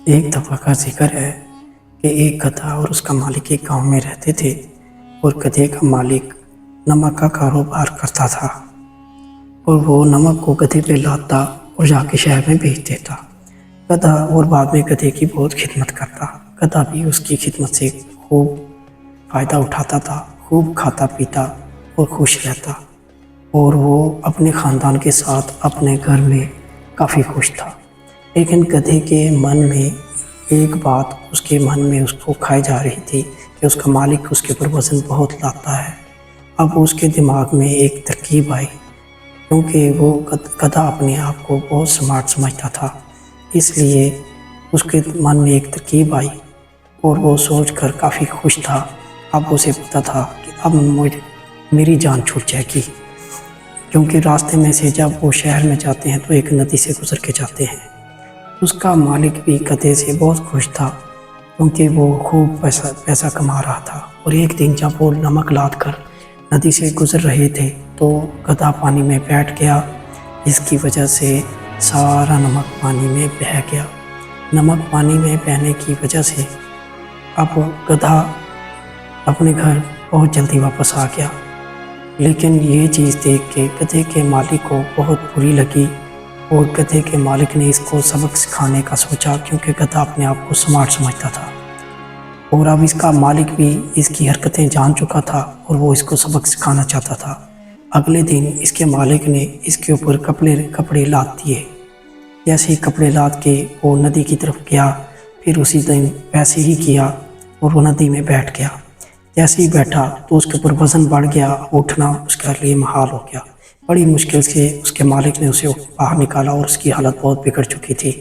ایک دفعہ کا ذکر ہے کہ ایک گدھا اور اس کا مالک ایک گاؤں میں رہتے تھے اور گدھے کا مالک نمک کا کاروبار کرتا تھا اور وہ نمک کو گدھے پہ لاتا اور جا کے شہر میں بیچ دیتا۔ گدھا اور بعد میں گدھے کی بہت خدمت کرتا۔ گدھا بھی اس کی خدمت سے خوب فائدہ اٹھاتا تھا، خوب کھاتا پیتا اور خوش رہتا، اور وہ اپنے خاندان کے ساتھ اپنے گھر میں کافی خوش تھا۔ لیکن گدھے کے من میں ایک بات اس کو کھائی جا رہی تھی کہ اس کا مالک اس کے اوپر وزن بہت لاتا ہے۔ اب اس کے دماغ میں ایک ترکیب آئی، کیونکہ وہ گدھا اپنے آپ کو بہت سمارٹ سمجھتا تھا، اس لیے اس کے من میں ایک ترکیب آئی اور وہ سوچ کر کافی خوش تھا۔ اب اسے پتا تھا کہ اب میری جان چھوٹ جائے گی، کیونکہ راستے میں سے جب وہ شہر میں جاتے ہیں تو ایک ندی سے گزر کے جاتے ہیں۔ اس کا مالک بھی گدھے سے بہت خوش تھا، کیونکہ وہ خوب پیسہ کما رہا تھا۔ اور ایک دن جب وہ نمک لاد کر ندی سے گزر رہے تھے تو گدھا پانی میں بیٹھ گیا، جس کی وجہ سے سارا نمک پانی میں بہہ گیا۔ نمک پانی میں بہنے کی وجہ سے اب گدھا اپنے گھر بہت جلدی واپس آ گیا، لیکن یہ چیز دیکھ کے گدھے کے مالک کو بہت بری لگی اور گدھے کے مالک نے اس کو سبق سکھانے کا سوچا، کیونکہ گدھا اپنے آپ کو سمارٹ سمجھتا تھا اور اب اس کا مالک بھی اس کی حرکتیں جان چکا تھا اور وہ اس کو سبق سکھانا چاہتا تھا۔ اگلے دن اس کے مالک نے اس کے اوپر کپڑے لاد دیے۔ جیسے ہی کپڑے لاد کے وہ ندی کی طرف گیا، پھر اسی دن ویسے ہی کیا اور وہ ندی میں بیٹھ گیا۔ جیسے ہی بیٹھا تو اس کے اوپر وزن بڑھ گیا، اٹھنا اس کے لیے محال ہو گیا۔ بڑی مشکل سے اس کے مالک نے اسے باہر نکالا اور اس کی حالت بہت بگڑ چکی تھی۔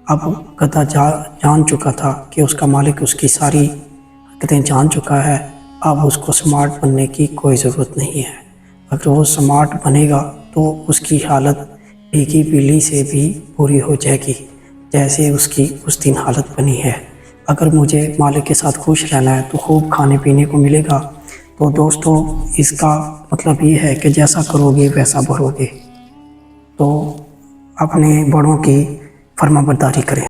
اب گدھا جان چکا تھا کہ اس کا مالک اس کی ساری حرکتیں جان چکا ہے، اب اس کو سمارٹ بننے کی کوئی ضرورت نہیں ہے۔ اگر وہ سمارٹ بنے گا تو اس کی حالت بھیگی بلی سے بھی بری ہو جائے گی، جیسے اس کی اس دن حالت بنی ہے۔ اگر مجھے مالک کے ساتھ خوش رہنا ہے تو خوب کھانے پینے کو ملے گا۔ تو دوستو، اس کا مطلب یہ ہے کہ جیسا کرو گے ویسا بھرو گے۔ تو اپنے بڑوں کی فرما برداری کریں۔